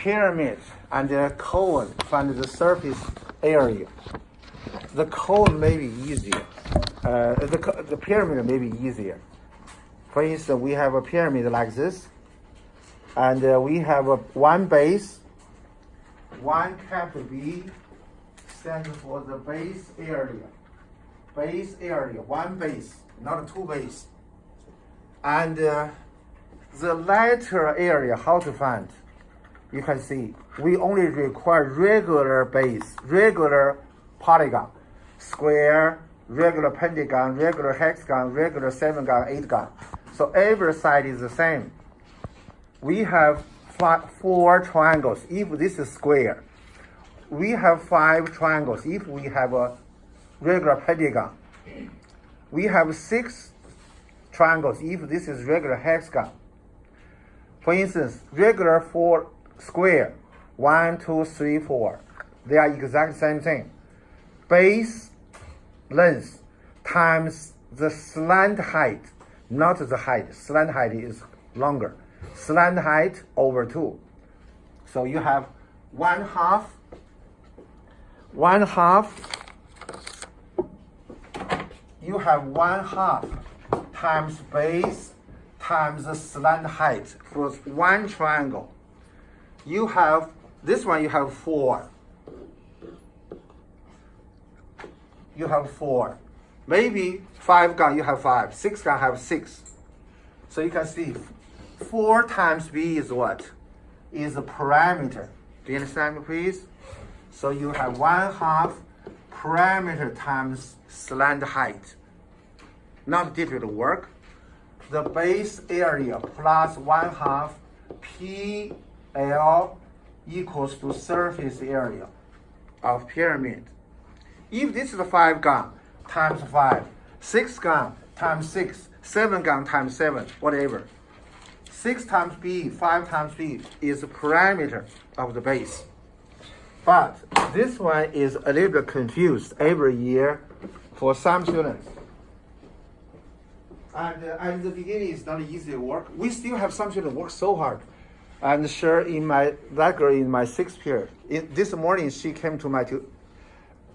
pyramid and the cone find the surface area. The cone may be easier. The pyramid may be easier. For instance, we have a pyramid like this, and we have one base, one capital B stands for the base area. Base area, one base, not two base. And the lateral area, how to find? You can see, we only require regular base, regular polygon, square, regular pentagon, regular hexagon, regular 7-gon, 8-gon. So every side is the same. We have 4 triangles if this is square. We have 5 triangles if we have a regular pentagon. We have 6 triangles if this is regular hexagon. For instance, regular 4 square, 1, 2, 3, 4. They are exact same thing. Base length times the slant height, not the height. Slant height is longer. Slant height over 2. So you have 1/2 you have 1/2 times base times the slant height for one triangle. You have this one, you have 4. You have 4. Maybe 5-gon, you have 5. 6-gon have 6. So you can see 4 times B is what? Is a parameter. Do you understand me, please? So you have 1/2 parameter times slant height. Not difficult work. The base area plus 1/2 PL equals to surface area of pyramid. If this is 5-gon times 5, 6-gon times 6, 7-gon times 7, whatever. 6 times B, 5 times B is the parameter of the base. But this one is a little bit confused every year for some students. And at the beginning, it's not easy work. We still have some students work so hard. And sure, that girl in my 6th period, this morning she came to my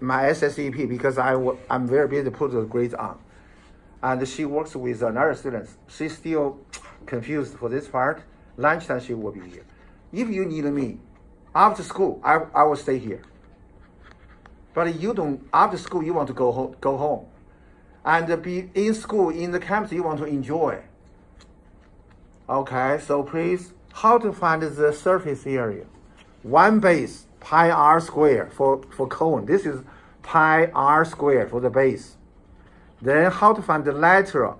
SSEP because I'm very busy to put the grades on. And she works with another student. She's still confused for this part. Lunchtime she will be here. If you need me, after school, I will stay here. But you don't, after school, you want to go home. And be in school, in the campus, you want to enjoy. Okay, so please, how to find the surface area? One base, pi r square for cone. This is pi r square for the base. Then how to find the lateral?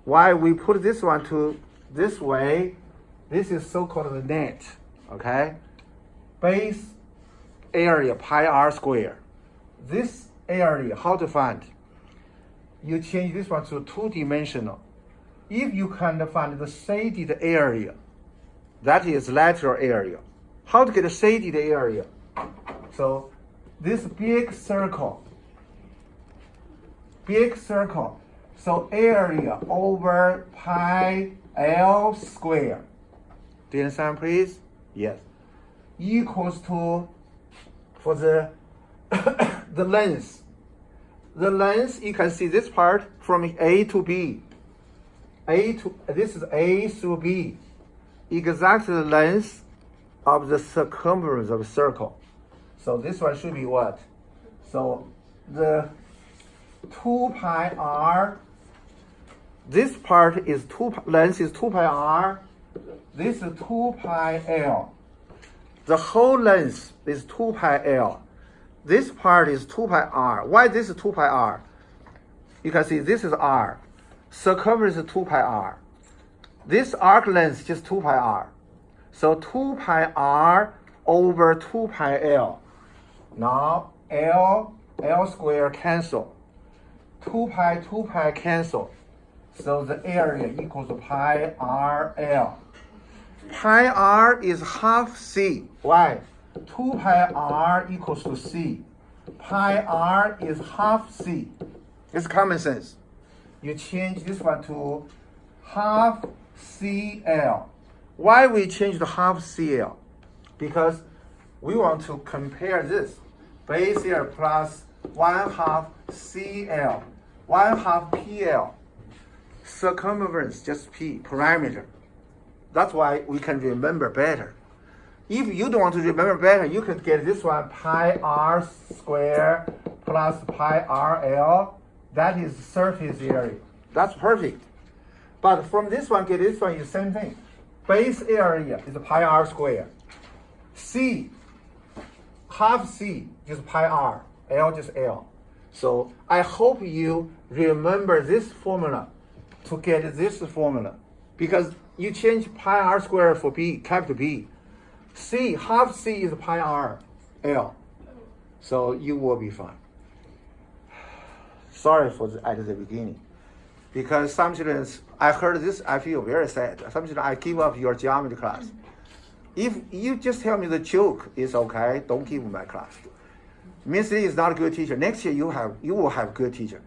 Why we put this one to this way? This is so-called the net. Okay, base area pi r square. This area, how to find? You change this one to 2-dimensional. If you can find the shaded area, that is lateral area. How to get a shaded area? So this big circle. So area over pi L square. Do you understand, please? Yes. Equals to, for the the length. The length, you can see this part from A to B. This is A through B. Exactly the length of the circumference of the circle. So this one should be what? So the 2 pi r, this part is length is 2 pi r, this is 2 pi l. The whole length is 2 pi l. This part is 2 pi r. Why this is 2 pi r? You can see this is r. Circumference is 2 pi r. This arc length is just 2 pi r. So 2 pi r over 2 pi l. Now L square cancel. 2 pi cancel. So the area equals pi r l. Pi r is half c. Why? 2 pi r equals to c. Pi r is half c. It's common sense. You change this one to half CL. Why we change to half CL? because we want to compare this. Base area plus 1/2 CL, 1/2 PL. Circumference, just P, parameter. That's why we can remember better. If you don't want to remember better, you can get this one, pi r squared plus pi RL. That is surface area. That's perfect. But from this one, get this one is the same thing. Base area is pi r squared. C, half C is pi r. L just L. So I hope you remember this formula to get this formula. Because you change pi r squared for B, capital B. C, half C is pi r L. So you will be fine. Sorry for at the beginning. Because some students, I heard this, I feel very sad. Some students, I give up your geometry class. If you just tell me the joke is okay, don't give my class. Miss Lee is not a good teacher. Next year you will have good teacher.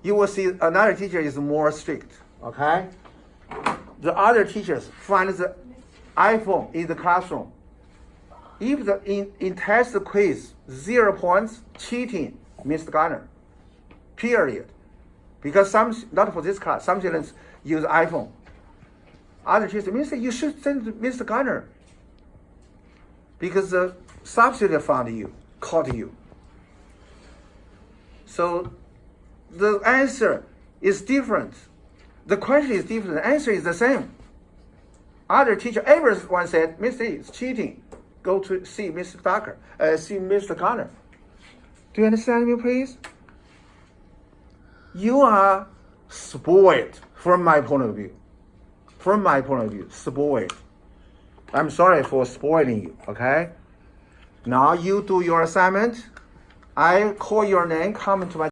You will see another teacher is more strict, okay? The other teachers find the iPhone in the classroom. If the in test quiz 0 points, cheating, Mr. Garner. Period. Because some, not for this class, some students use iPhone. Other teachers, Mr. You should send to Mr. Garner. Because the substitute found you, caught you. So the answer is different. The question is different. The answer is the same. Other teacher, everyone said, Mr. it's cheating. Go to see Mr. Tucker, see Mr. Garner. Do you understand me, please? You are spoiled from my point of view. From my point of view, spoiled. I'm sorry for spoiling you, okay? Now you do your assignment. I call your name, come to my